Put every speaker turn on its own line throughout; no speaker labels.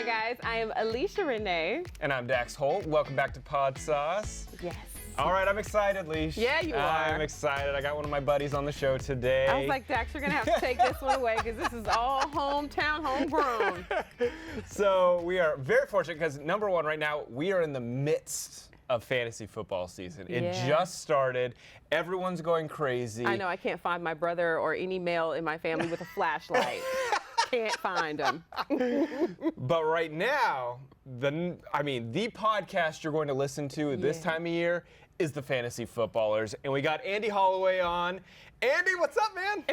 Hi guys, I am Alicia Renee.
And I'm Dax Holt. Welcome back to Podsauce.
Yes.
All right, I'm excited, Leash.
Yeah, you are.
I'm excited. I got one of my buddies on the show today.
I was like, Dax, you're going to have to take this one away because this is all hometown, homegrown.
So we are very fortunate because, number one, right now, we are in the midst of fantasy football season. It just started. Everyone's going crazy.
I know. I can't find my brother or any male in my family with a flashlight. Can't find him.
But right now, the podcast you're going to listen to this time of year is the Fantasy Footballers. And we got Andy Holloway on. Andy, what's up, man?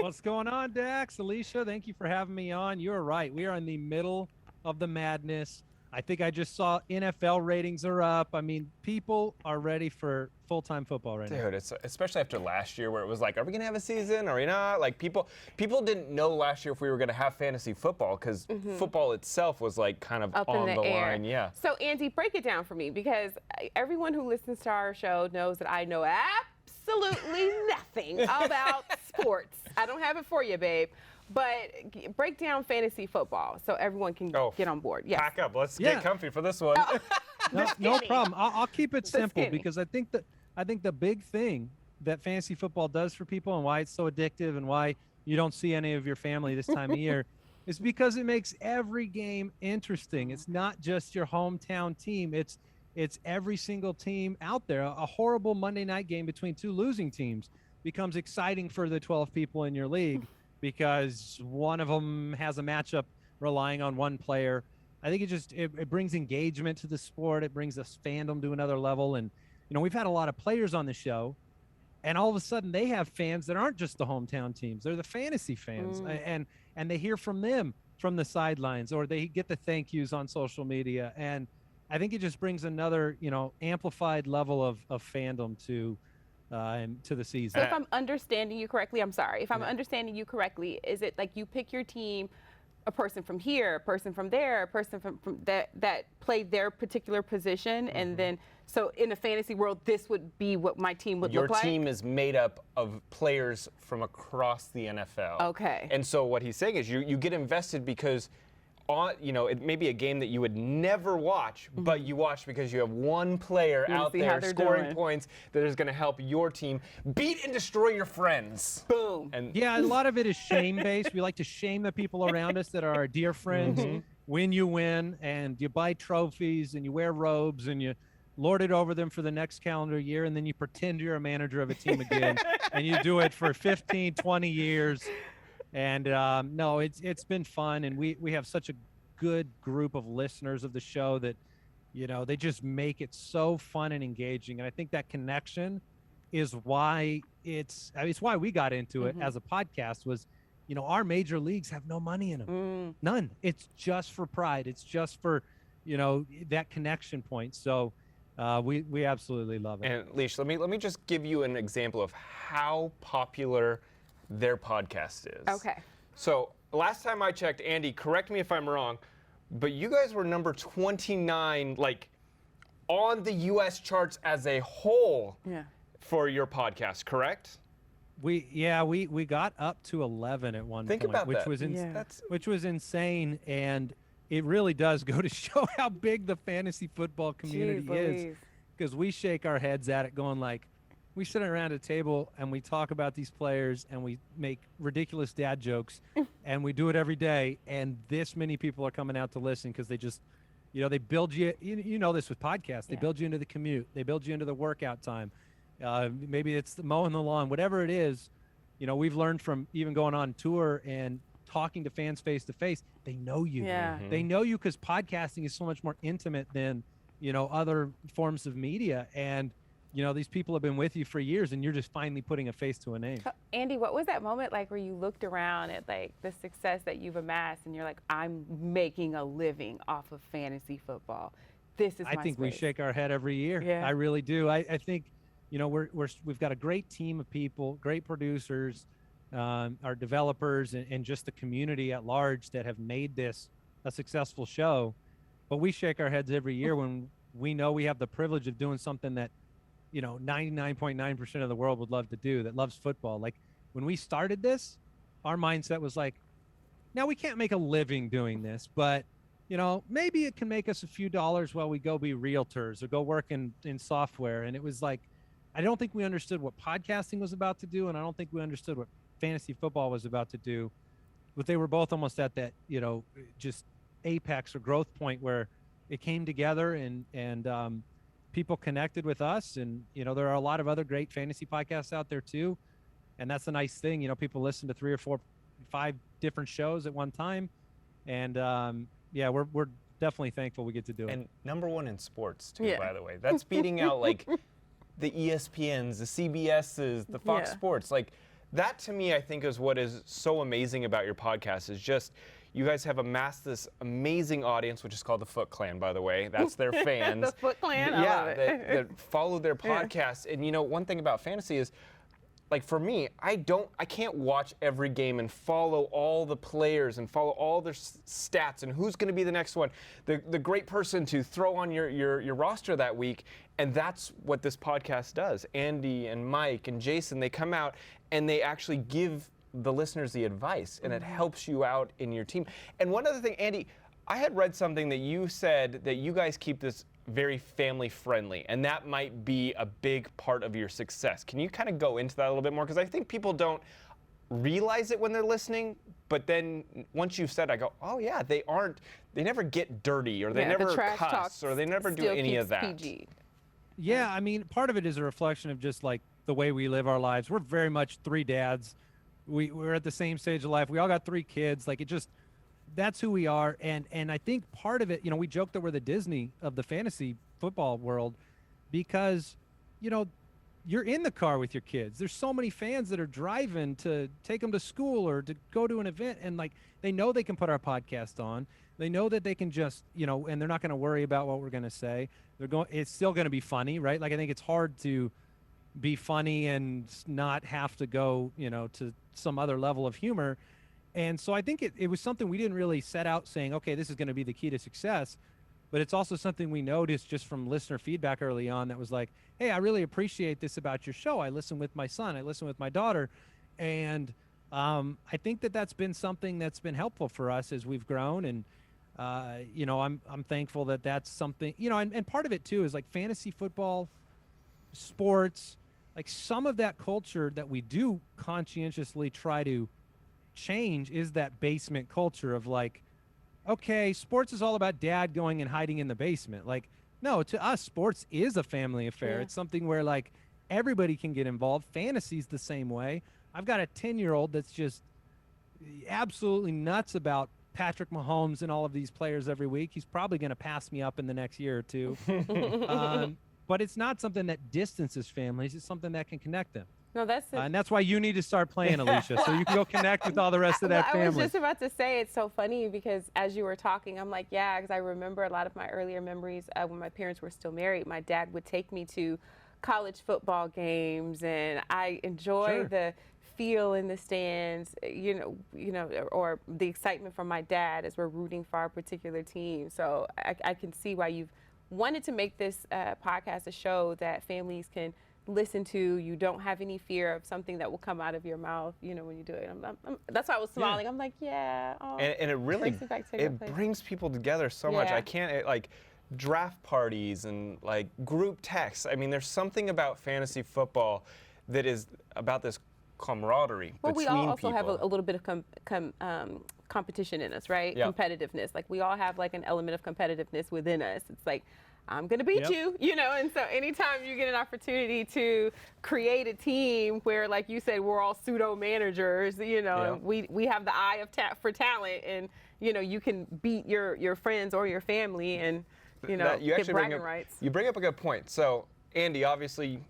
What's going on, Dax? Alicia, thank you for having me on. You're right. We are in the middle of the madness. I think I just saw NFL ratings are up. I mean, people are ready for full-time football right now.
Dude, it's, especially after last year where it was like, are we going to have a season? Are we not? Like, people didn't know last year if we were going to have fantasy football because football itself was like kind of
up
on
in the air.
line. Yeah.
So, Andy, break it down for me because everyone who listens to our show knows that I know absolutely nothing about sports. I don't have it for you, babe. But break down fantasy football so everyone can get on board. Yes.
Pack up. Let's get comfy for this one.
No problem. I'll keep it simple because I think the big thing that fantasy football does for people and why it's so addictive and why you don't see any of your family this time of year is because it makes every game interesting. It's not just your hometown team. It's every single team out there. A horrible Monday night game between two losing teams becomes exciting for the 12 people in your league because one of them has a matchup relying on one player. I think it brings engagement to the sport. It brings us fandom to another level. And, you know, we've had a lot of players on the show, and all of a sudden they have fans that aren't just the hometown teams. They're the fantasy fans. And they hear from them from the sidelines, or they get the thank yous on social media. And I think it just brings another, amplified level of fandom to the season.
So if I'm understanding you correctly, I'm sorry. If I'm understanding you correctly, is it like you pick your team, a person from here, a person from there, a person from that played their particular position, and then so in the fantasy world, this would be what my team would look like?
Your team is made up of players from across the NFL.
Okay.
And so what he's saying is you get invested because it may be a game that you would never watch, but you watch because you have one player out there scoring points that is going to help your team beat and destroy your friends.
Boom.
And
yeah, a lot of it is shame-based. We like to shame the people around us that are our dear friends. When you win, and you buy trophies, and you wear robes, and you lord it over them for the next calendar year, and then you pretend you're a manager of a team again, and you do it for 15, 20 years. And no, it's been fun, and we have such a good group of listeners of the show that, they just make it so fun and engaging. And I think that connection is why it's why we got into it as a podcast was, our major leagues have no money in them, none. It's just for pride. It's just for, that connection point. So we absolutely love it.
And Leash, let me just give you an example of how popular their podcast is.
Okay.
So last time I checked, Andy, correct me if I'm wrong, but you guys were number 29, like on the U.S. charts as a whole for your podcast, correct?
We got up to 11 at one
point,
which was insane, and it really does go to show how big the fantasy football community is, because we shake our heads at it going like, we sit around a table and we talk about these players and we make ridiculous dad jokes and we do it every day. And this many people are coming out to listen because they just, they build you, this with podcasts, they build you into the commute. They build you into the workout time. Maybe it's the mowing the lawn, whatever it is. We've learned from even going on tour and talking to fans face to face. They know you.
Yeah.
They know you because podcasting is so much more intimate than, other forms of media. And, these people have been with you for years, and you're just finally putting a face to a name.
Andy, what was that moment like where you looked around at like the success that you've amassed, and you're like, I'm making a living off of fantasy football. This is my
I think
space.
We shake our head every year.
Yeah.
I really do. I think, we've got a great team of people, great producers, our developers, and just the community at large that have made this a successful show. But we shake our heads every year when we know we have the privilege of doing something that 99.9% of the world would love to do, that loves football. Like when we started this, our mindset was like, now we can't make a living doing this, but maybe it can make us a few dollars while we go be realtors or go work in software. And it was like, I don't think we understood what podcasting was about to do. And I don't think we understood what fantasy football was about to do. But they were both almost at that, just apex or growth point where it came together and people connected with us. And, there are a lot of other great fantasy podcasts out there too. And that's a nice thing. People listen to 3 or 4, 5 different shows at one time. And, we're definitely thankful we get to do it.
And #1 in sports too, by the way. That's beating out like the ESPNs, the CBSs, the Fox Sports. Like that to me, I think is what is so amazing about your podcast is just you guys have amassed this amazing audience, which is called the Foot Clan, by the way. That's their fans.
The Foot Clan? I love it.
That follow their podcast. And one thing about fantasy is, like for me, I can't watch every game and follow all the players and follow all their stats and who's going to be the next one, the great person to throw on your roster that week. And that's what this podcast does. Andy and Mike and Jason, they come out and they actually give the listeners the advice, and it helps you out in your team. And one other thing, Andy, I had read something that you said that you guys keep this very family friendly, and that might be a big part of your success. Can you kind of go into that a little bit more? Because I think people don't realize it when they're listening, but then once you've said, I go, oh yeah, they never get dirty, or they never cuss, or they never do any of that.
PG.
Yeah, I mean, part of it is a reflection of just like the way we live our lives. We're very much 3 dads. We're at the same stage of life. We all got 3 kids. Like that's who we are. And I think part of it, we joke that we're the Disney of the fantasy football world because, you're in the car with your kids. There's so many fans that are driving to take them to school or to go to an event. And like, they know they can put our podcast on. They know that they can just, and they're not going to worry about what we're going to say. It's still going to be funny, right? Like, I think it's hard to be funny and not have to go, to some other level of humor. And so I think it was something we didn't really set out saying, okay, this is going to be the key to success. But it's also something we noticed just from listener feedback early on that was like, hey, I really appreciate this about your show. I listen with my son. I listen with my daughter. And I think that's been something that's been helpful for us as we've grown. And, I'm thankful that that's something, and part of it too is like fantasy football, sports, like some of that culture that we do conscientiously try to change is that basement culture of like, okay, sports is all about dad going and hiding in the basement. Like, no, to us, sports is a family affair. Yeah. It's something where like everybody can get involved. Fantasy's the same way. I've got a 10-year-old that's just absolutely nuts about Patrick Mahomes and all of these players every week. He's probably going to pass me up in the next year or two. But it's not something that distances families. It's something that can connect them.
No,
and that's why you need to start playing, Alicia, so you can go connect with all the rest of that family.
I was just about to say, it's so funny because as you were talking, I'm like, yeah, because I remember a lot of my earlier memories when my parents were still married. My dad would take me to college football games, and I enjoy the feel in the stands, or the excitement from my dad as we're rooting for our particular team. So I can see why you've wanted to make this podcast a show that families can listen to. You don't have any fear of something that will come out of your mouth, when you do it. That's why I was smiling. I'm like, yeah. Oh,
and it really brings people together so much. I can't, like, draft parties and like group texts. I mean, there's something about fantasy football that is about this camaraderie between people.
Well, we all also have a little bit of competition in us, right? Yep. Competitiveness. Like, we all have like an element of competitiveness within us. It's like, I'm going to beat you, and so anytime you get an opportunity to create a team where, like you said, we're all pseudo managers, we have the eye of for talent, and, you can beat your friends or your family and, get bragging rights.
You bring up a good point. So, Andy, obviously,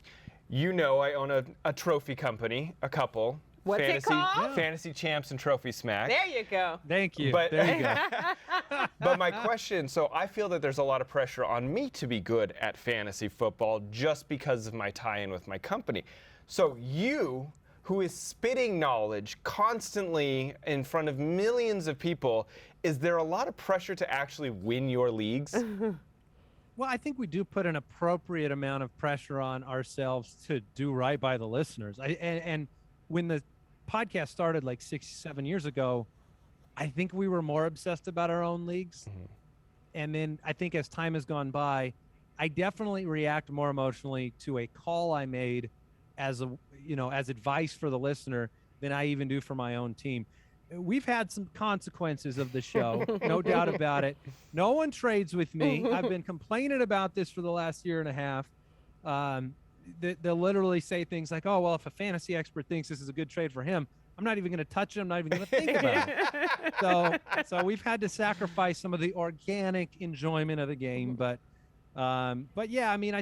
I own a trophy company, a couple.
What's it called?
Fantasy Champs and Trophy Smack.
There you go.
Thank you.
But,
there you go.
But my question, so I feel that there's a lot of pressure on me to be good at fantasy football just because of my tie-in with my company. So you, who is spitting knowledge constantly in front of millions of people, is there a lot of pressure to actually win your leagues?
Well, I think we do put an appropriate amount of pressure on ourselves to do right by the listeners. And when the podcast started like 6-7 years ago, I think we were more obsessed about our own leagues. And then I think as time has gone by, I definitely react more emotionally to a call I made as as advice for the listener than I even do for my own team. We've had some consequences of the show, no doubt about it. No one trades with me. I've been complaining about this for the last year and a half. They'll literally say things like, oh, well, if a fantasy expert thinks this is a good trade for him, I'm not even going to touch it. I'm not even going to think about it. So we've had to sacrifice some of the organic enjoyment of the game. But yeah, I mean,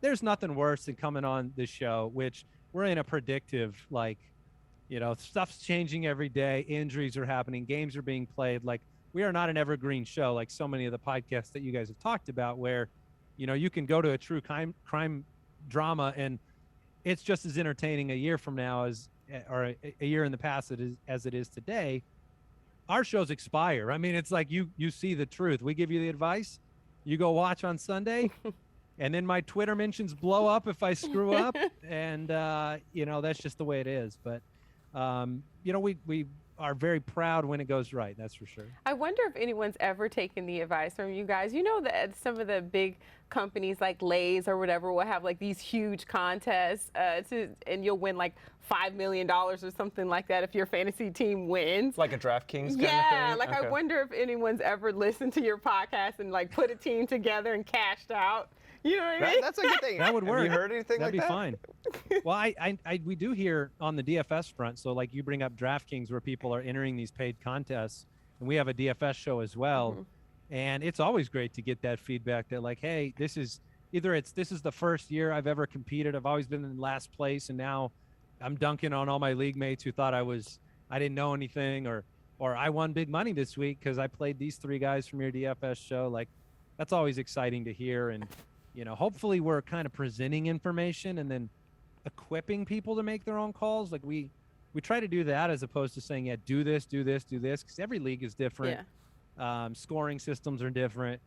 there's nothing worse than coming on this show, which we're in a predictive, stuff's changing every day. Injuries are happening. Games are being played. Like, we are not an evergreen show like so many of the podcasts that you guys have talked about where, you can go to a true crime drama and it's just as entertaining a year from now or a year in the past as it is today. Our shows expire. I mean, it's like you see the truth. We give you the advice. You go watch on Sunday. And then my Twitter mentions blow up if I screw up. And, that's just the way it is. But, we are very proud when it goes right. That's for sure. I
wonder if anyone's ever taken the advice from you guys. You know that some of the big companies like Lay's or whatever will have like these huge contests and you'll win like $5 million or something like that if your fantasy team wins.
Like a DraftKings kind of thing?
Yeah, like okay. I wonder if anyone's ever listened to your podcast and like put a team together and cashed out. You know what I mean?
That's a good thing.
That would work.
Have you heard anything
That'd
like that?
That'd be fine. Well, we do hear on the DFS front. So like you bring up DraftKings where people are entering these paid contests, and we have a DFS show as well. Mm-hmm. And it's always great to get that feedback that like, hey, this is the first year I've ever competed. I've always been in last place, and now I'm dunking on all my league mates who thought I didn't know anything, or I won big money this week because I played these 3 guys from your DFS show. Like, that's always exciting to hear. And hopefully we're kind of presenting information and then equipping people to make their own calls. Like we try to do that as opposed to saying, yeah, do this, because every league is different. Yeah. Scoring systems are different.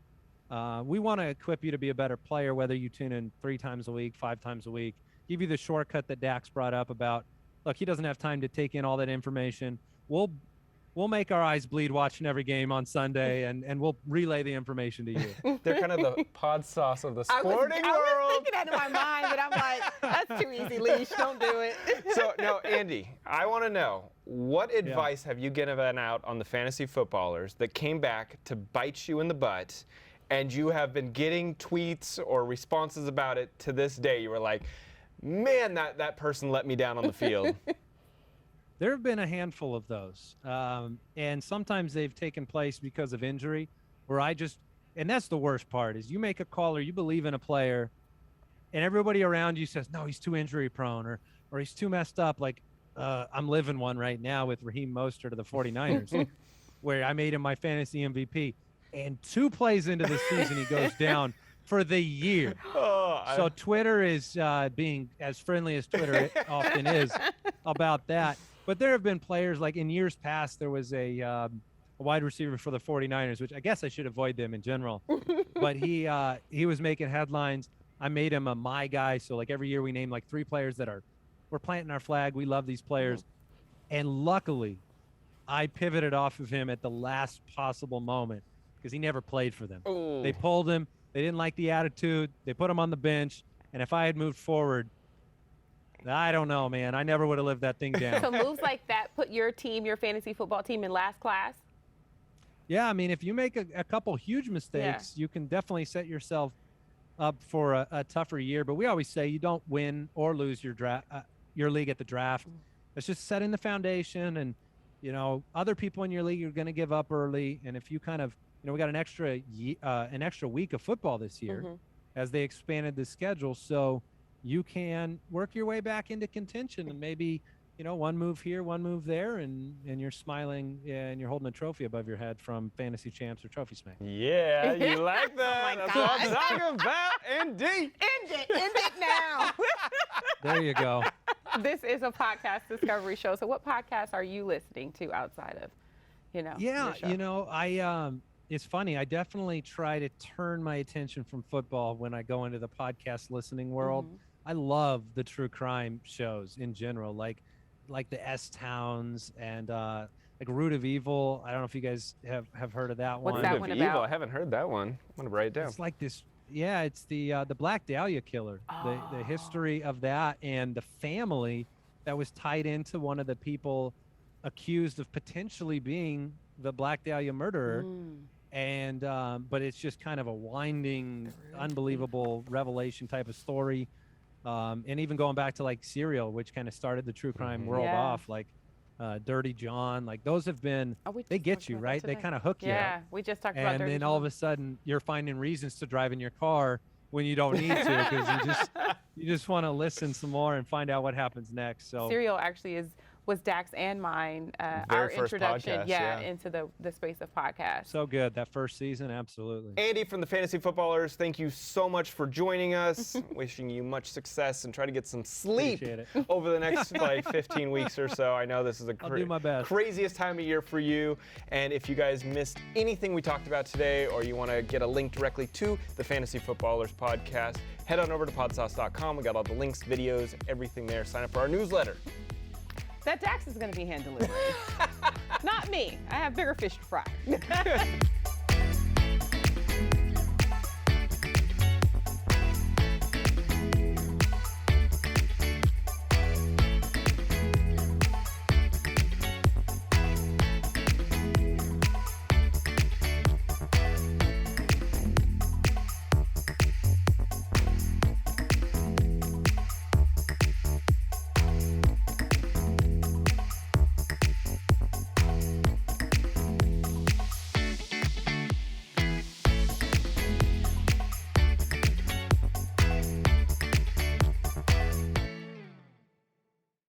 We want to equip you to be a better player, whether you tune in 3 times a week, 5 times a week, give you the shortcut that Dax brought up about, look, he doesn't have time to take in all that information. We'll make our eyes bleed watching every game on Sunday, and we'll relay the information to you.
They're kind of the Podsauce of the sporting world.
I was thinking that in my mind, but I'm like, that's too easy, Leash. Don't do it.
So, no, Andy, I want to know, what advice have you given out on the fantasy footballers that came back to bite you in the butt, and you have been getting tweets or responses about it to this day? You were like, man, that person let me down on the field.
There have been a handful of those, and sometimes they've taken place because of injury, where and that's the worst part, is you make a call or you believe in a player, and everybody around you says, no, he's too injury prone, or he's too messed up. Like, I'm living one right now with Raheem Mostert of the 49ers, where I made him my fantasy MVP, and 2 plays into the season, he goes down for the year. So Twitter is being as friendly as Twitter often is about that. But there have been players, like in years past, there was a wide receiver for the 49ers, which I guess I should avoid them in general. But he was making headlines. I made him a my guy. So like every year we name like 3 players that we're planting our flag. We love these players. And luckily, I pivoted off of him at the last possible moment because he never played for them. Ooh. They pulled him. They didn't like the attitude. They put him on the bench. And if I had moved forward, I don't know, man. I never would have lived that thing down.
So moves like that put your fantasy football team in last class?
Yeah, I mean, if you make a couple huge mistakes, you can definitely set yourself up for a tougher year. But we always say you don't win or lose your league at the draft. It's just setting the foundation, and other people in your league are going to give up early. And if you kind of, we got an extra week of football this year as they expanded the schedule, so you can work your way back into contention, and maybe, one move here, one move there, and you're smiling and you're holding a trophy above your head from Fantasy Champs or Trophy Smack.
Yeah, you like that.
Oh
That's what I'm talking about. End
it now.
There you go.
This is a podcast discovery show. So what podcasts are you listening to outside of,
Yeah, it's funny. I definitely try to turn my attention from football when I go into the podcast listening world. I love the true crime shows in general, like the S-Towns and like Root of Evil. I don't know if you guys have heard of that one.
What's that
Root
one
of
about?
Evil. I haven't heard that one. I'm gonna write it down.
It's like this. Yeah, it's the Black Dahlia killer. The history of that and the family that was tied into one of the people accused of potentially being the Black Dahlia murderer. And but it's just kind of a winding, unbelievable revelation type of story. And even going back to like Serial, which kind of started the true crime world off, like Dirty John, like those have been, they get you, right? They kind of hook you.
Yeah, we just talked about Dirty John.
And then all of a sudden you're finding reasons to drive in your car when you don't need to, because you just want to listen some more and find out what happens next. So
Serial actually was Dax and mine, our
first
introduction,
podcast,
into the space of podcasts.
so good. That first season, absolutely.
Andy from the Fantasy Footballers, thank you so much for joining us. Wishing you much success and try to get some sleep over the next like 15 weeks or so. I know this is the
I'll do my best.
craziest time of year for you. And if you guys missed anything we talked about today, or you want to get a link directly to the Fantasy Footballers podcast, head on over to podsauce.com. We got all the links, videos, everything there. Sign up for our newsletter.
That Dax is going to be hand delivery. Not me. I have bigger fish to fry.